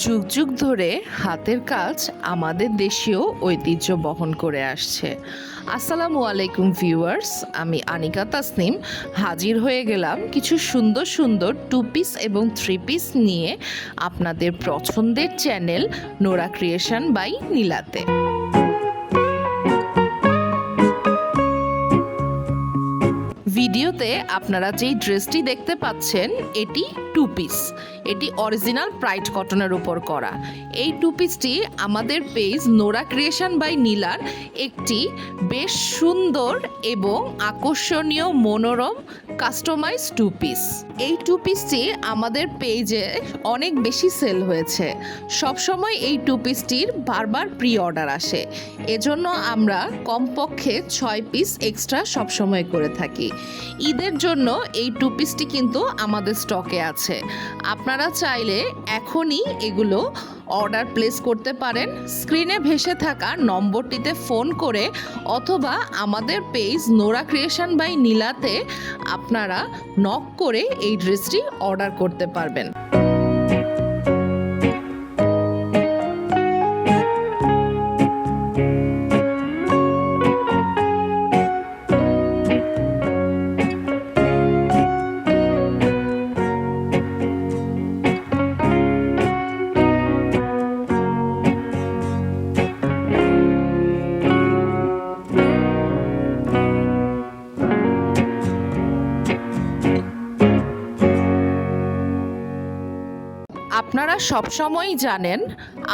যুগ যুগ ধরে হাতের কাজ আমাদের দেশীয় ঐতিহ্য বহন করে আসছে। আসসালামু আলাইকুম ভিউয়ার্স, আমি আনিকা তাসনিম হাজির হয়ে গেলাম কিছু সুন্দর সুন্দর টু পিস এবং থ্রি পিস নিয়ে আপনাদের পছন্দের চ্যানেল নোরা ক্রিয়েশন বাই নীলাতে। ভিডিওতে আপনারা যেই ড্রেসটি দেখতে পাচ্ছেন এটি টু পিস। এটি অরিজিনাল প্রাইড কটনের উপর করা। এই টু পিসটি আমাদের পেজ নোরা ক্রিয়েশন বাই নীলার একটি বেশ সুন্দর এবং আকর্ষণীয় মনোরম কাস্টমাইজ টু পিস। এই টু পিসটি আমাদের পেজে অনেক বেশি সেল হয়েছে। সবসময় এই টু পিসটির বারবার প্রি অর্ডার আসে, এজন্য আমরা কমপক্ষে 6 পিস এক্সট্রা সবসময় করে থাকি। ঈদের জন্য এই টু পিসটি কিন্তু আমাদের স্টকে আছে। আপনারা চাইলে এখনই এগুলো অর্ডার প্লেস করতে পারেন। স্ক্রিনে ভেসে থাকা নম্বরটিতে ফোন করে অথবা আমাদের পেজ নোরা ক্রিয়েশন বাই নীলাতে আপনারা নক করে এই ড্রেসটি অর্ডার করতে পারবেন। আপনারা সবসময়ই জানেন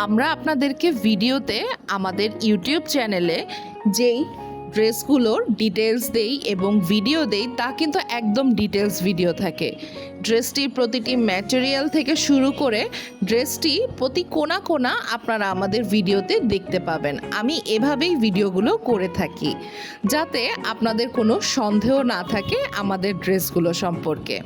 আমরা আপনাদেরকে ভিডিওতে আমাদের ইউটিউব চ্যানেলে যেই ড্রেসগুলোর ডিটেলস দেই এবং ভিডিও দেই তা কিন্তু একদম ডিটেলস ভিডিও থাকে। ড্রেসটির প্রতিটি ম্যাটেরিয়াল থেকে শুরু করে ড্রেসটি প্রতি কোণা কোণা আপনারা আমাদের ভিডিওতে দেখতে পাবেন। আমি এভাবেই ভিডিওগুলো করে থাকি যাতে আপনাদের কোনো সন্দেহ না থাকে আমাদের ড্রেসগুলো সম্পর্কে।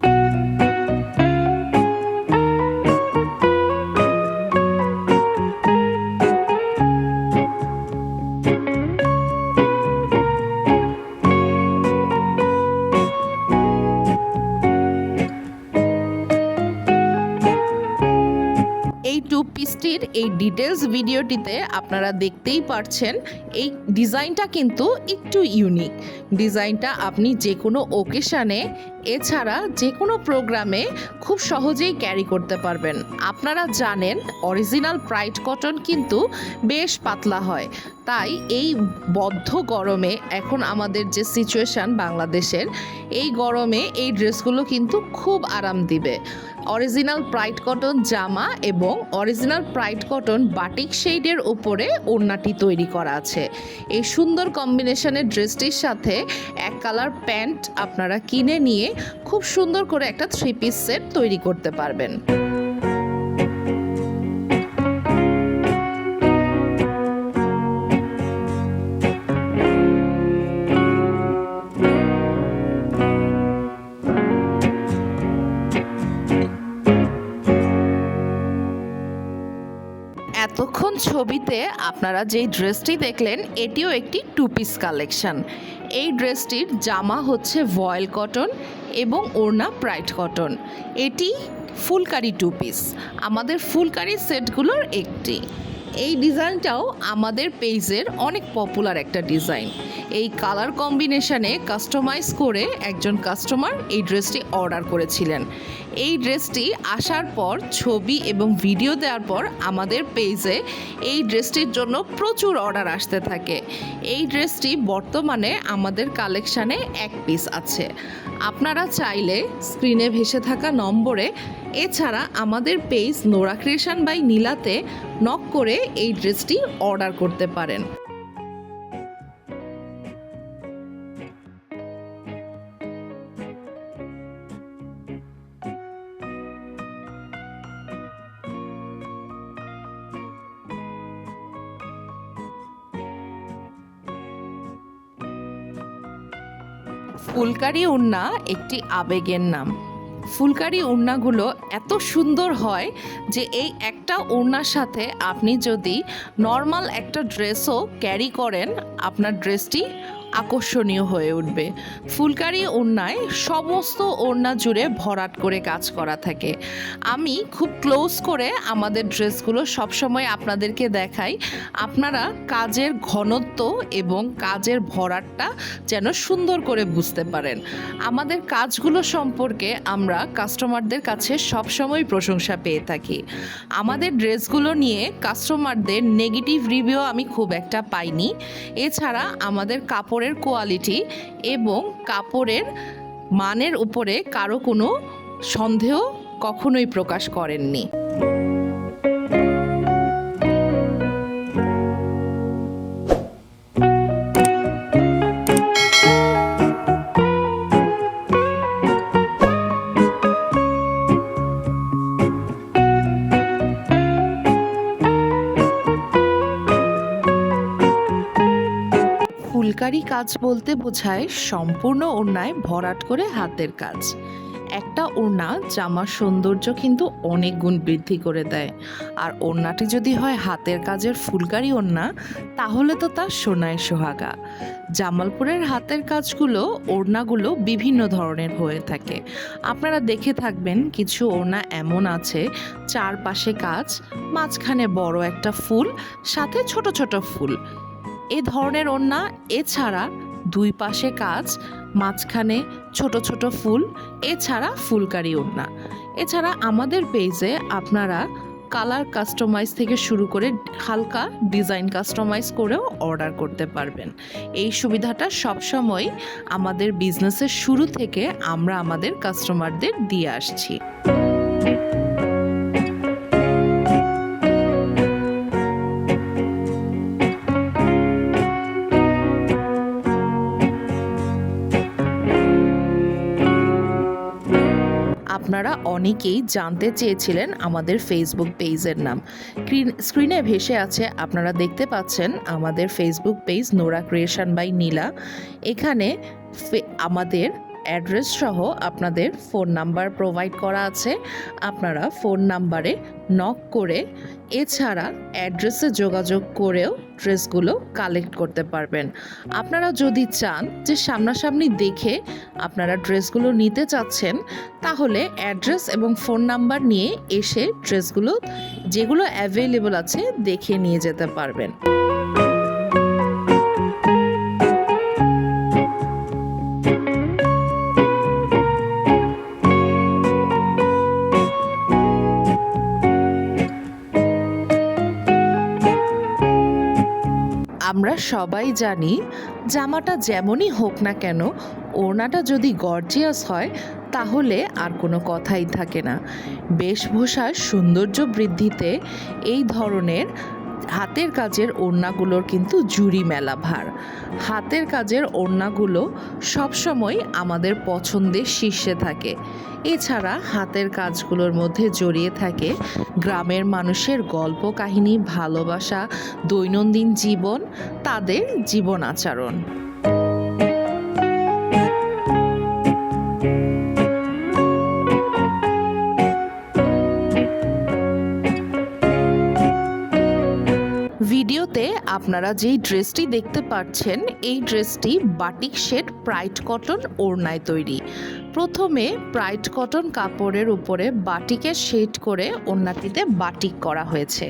এই টু পিসটির এই ডিটেলস ভিডিওটিতে আপনারা দেখতেই পারছেন এই ডিজাইনটা কিন্তু একটু ইউনিক। ডিজাইনটা আপনি যে কোনো ওকেশানে এছাড়া যে কোনো প্রোগ্রামে খুব সহজেই ক্যারি করতে পারবেন। আপনারা জানেন অরিজিনাল প্রাইড কটন কিন্তু বেশ পাতলা হয়, তাই এই বদ্ধ গরমে এখন আমাদের যে সিচুয়েশান বাংলাদেশের, এই গরমে এই ড্রেসগুলো কিন্তু খুব আরাম দিবে। অরিজিনাল প্রাইড কটন জামা এবং অরিজিনাল প্রাইড কটন বাটিক শেডের উপরে ওড়নাটি তৈরি করা আছে। এই সুন্দর কম্বিনেশনের ড্রেসটির সাথে এক কালার প্যান্ট আপনারা কিনে নিয়ে খুব সুন্দর করে একটা থ্রি পিস সেট তৈরি করতে পারবেন। এতক্ষণ ছবিতে আপনারা যেই ড্রেসটি দেখলেন এটিও একটি টু পিস কালেকশন। এই ড্রেসটির জামা হচ্ছে ভয়েল কটন এবং ওড়না প্রাইড কটন। এটি ফুলকারি টু পিস, আমাদের ফুলকারি সেটগুলোর একটি। এই ডিজাইনটাও আমাদের পেজের অনেক পপুলার একটা ডিজাইন। এই কালার কম্বিনেশনে কাস্টমাইজ করে একজন কাস্টমার এই ড্রেসটি অর্ডার করেছিলেন। এই ড্রেসটি আসার পর ছবি এবং ভিডিও দেওয়ার পর আমাদের পেজে এই ড্রেসটির জন্য প্রচুর অর্ডার আসতে থাকে। এই ড্রেসটি বর্তমানে আমাদের কালেকশানে এক পিস আছে। আপনারা চাইলে স্ক্রিনে ভেসে থাকা নম্বরে এছাড়া আমাদের পেজ নোরা ক্রিয়েশন বাই নীলাতে নক করে এই ড্রেসটি অর্ডার করতে পারেন। ফুলকারি ওড়না একটি আবেগের নাম। ফুলকারি ওড়নাগুলো এত সুন্দর হয় যে এই একটা ওড়নার সাথে আপনি যদি নর্মাল একটা ড্রেসও ক্যারি করেন আপনার ড্রেসটি আকর্ষণীয় হয়ে উঠবে। ফুলকারি ওড়নায় সমস্ত ওড়না জুড়ে ভরাট করে কাজ করা থাকে। আমি খুব ক্লোজ করে আমাদের ড্রেসগুলো সবসময় আপনাদেরকে দেখাই, আপনারা কাজের ঘনত্ব এবং কাজের ভরাটটা যেন সুন্দর করে বুঝতে পারেন। আমাদের কাজগুলো সম্পর্কে আমরা কাস্টমারদের কাছে সবসময় প্রশংসা পেয়ে থাকি। আমাদের ড্রেসগুলো নিয়ে কাস্টমারদের নেগেটিভ রিভিউ আমি খুব একটা পাইনি। এছাড়া আমাদের কাপড়ের কোয়ালিটি এবং কাপড়ের মানের উপরে কারো কোনো সন্দেহ কখনোই প্রকাশ করেননি। ফুলকারি কাজ বলতে বোঝায় সম্পূর্ণ ওড়নায় ভরাট করে হাতের কাজ। একটা ওড়না জামার সৌন্দর্য কিন্তু অনেক গুণ বৃদ্ধি করে দেয়। আর ওড়নাটি যদি হয় হাতের কাজের ফুলকারি ওড়না, তাহলে তো তার সোনায় সোহাগা। জামালপুরের হাতের কাজগুলো ওড়নাগুলো বিভিন্ন ধরনের হয়ে থাকে। আপনারা দেখে থাকবেন কিছু ওড়না এমন আছে চারপাশে কাজ, মাঝখানে বড় একটা ফুল, সাথে ছোট ছোট ফুল, এ ধরনের ওড়না। এছাড়া দুই পাশে কাজ, মাঝখানে ছোট ছোট ফুল, এছাড়া ফুলকারি ওড়না। এছাড়া আমাদের পেজে আপনারা কালার কাস্টমাইজ থেকে শুরু করে হালকা ডিজাইন কাস্টমাইজ করেও অর্ডার করতে পারবেন। এই সুবিধাটা সবসময় আমাদের বিজনেসের শুরু থেকে আমরা আমাদের কাস্টমারদের দিয়ে আসছি। আপনারা অনেকেই জানতে চেয়েছিলেন আমাদের ফেসবুক পেজের নাম। স্ক্রিনে ভেসে আছে, আপনারা দেখতে পাচ্ছেন আমাদের Facebook page Nora creation by Nila. এখানে আমাদের অ্যাড্রেস সহ আপনাদের ফোন নাম্বার প্রোভাইড করা আছে। আপনারা ফোন নাম্বারে নক করে এছাড়া অ্যাড্রেসে যোগাযোগ করেও ড্রেসগুলো কালেক্ট করতে পারবেন। আপনারা যদি চান যে সামনাসামনি দেখে আপনারা ড্রেসগুলো নিতে চাচ্ছেন, তাহলে অ্যাড্রেস এবং ফোন নাম্বার নিয়ে এসে ড্রেসগুলো যেগুলো অ্যাভেলেবল আছে দেখে নিয়ে যেতে পারবেন। আমরা সবাই জানি জামাটা যেমনই হোক না কেন, ওড়নাটা যদি গর্জিয়াস হয় তাহলে আর কোনো কথাই থাকে না। বেশভূষার সৌন্দর্য বৃদ্ধিতে এই ধরনের হাতের কাজের ওড়নাগুলোর কিন্তু জুড়ি মেলা ভার। হাতের কাজের ওড়নাগুলো সবসময় আমাদের পছন্দের শীর্ষে থাকে। এছাড়া হাতের কাজগুলোর মধ্যে জড়িয়ে থাকে গ্রামের মানুষের গল্প কাহিনী, ভালোবাসা, দৈনন্দিন জীবন, তাদের জীবন আচরণ। ভিডিওতে আপনারা যেই ড্রেসটি দেখতে পাচ্ছেন, এই ড্রেসটি বাটিক শেড প্রাইড কটন ওড়নায় তৈরি। প্রথমে প্রাইড কটন কাপড়ের উপরে বাটিকের শেড করে ওড়নাটিতে বাটিক করা হয়েছে।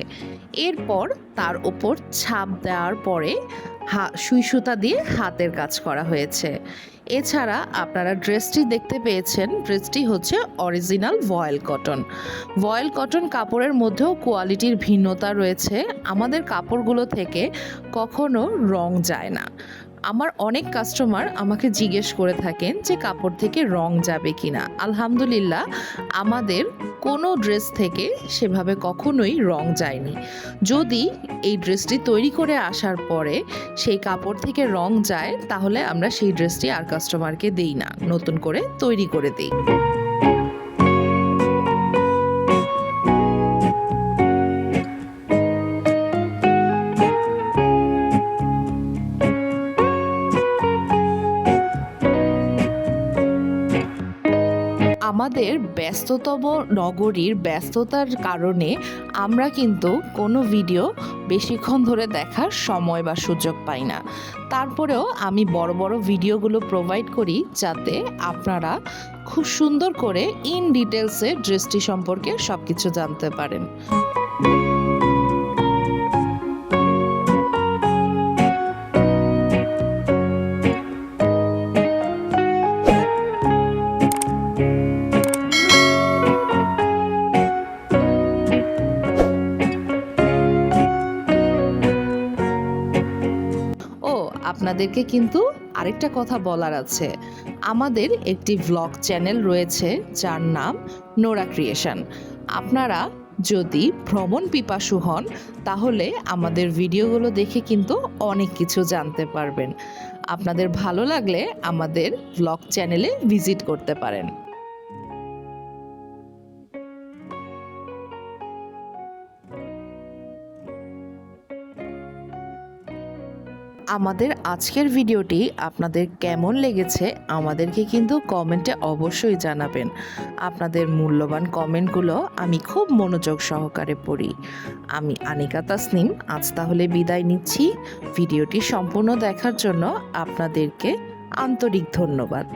এরপর তার উপর ছাপ দেওয়ার পরে সুই সুতা দিয়ে হাতের কাজ করা হয়েছে। এছাড়া আপনারা ড্রেসটি দেখতে পেয়েছেন, ড্রেসটি হচ্ছে অরিজিনাল ভয়েল কটন। ভয়েল কটন কাপড়ের মধ্যেও কোয়ালিটির ভিন্নতা রয়েছে। আমাদের কাপড়গুলো থেকে কখনো রং যায় না। আমার অনেক কাস্টমার আমাকে জিজ্ঞেস করে থাকেন যে কাপড় থেকে রং যাবে কিনা। আলহামদুলিল্লাহ, আমাদের কোনো ড্রেস থেকে সেভাবে কখনোই রং যায়নি। যদি এই ড্রেসটি তৈরি করে আসার পরে সেই কাপড় থেকে রং যায়, তাহলে আমরা সেই ড্রেসটি আর কাস্টমারকে দিই না, নতুন করে তৈরি করে দিই। আমাদের ব্যস্ততম নগরীর ব্যস্ততার কারণে আমরা কিন্তু কোনো ভিডিও বেশিক্ষণ ধরে দেখার সময় বা সুযোগ পাই না। তারপরেও আমি বড় বড় ভিডিওগুলো প্রোভাইড করি যাতে আপনারা খুব সুন্দর করে ইন ডিটেলসে ড্রেসটি সম্পর্কে সব কিছু জানতে পারেন। ও, আপনাদেরকে কিন্তু আরেকটা কথা বলার আছে। আমাদের একটি ভ্লগ চ্যানেল রয়েছে যার নাম নোরা ক্রিয়েশন। আপনারা যদি ভ্রমণ পিপাসু হন তাহলে আমাদের ভিডিওগুলো দেখে কিন্তু অনেক কিছু জানতে পারবেন। আপনাদের ভালো লাগলে আমাদের ভ্লগ চ্যানেলে ভিজিট করতে পারেন। আমাদের আজকের ভিডিওটি আপনাদের কেমন লেগেছে আমাদেরকে কিন্তু কমেন্টে অবশ্যই জানাবেন। আপনাদের মূল্যবান কমেন্টগুলো আমি খুব মনোযোগ সহকারে পড়ি। আমি আনিকা তাসনিম আজ তাহলে বিদায় নিচ্ছি। ভিডিওটি সম্পূর্ণ দেখার জন্য আপনাদেরকে আন্তরিক ধন্যবাদ।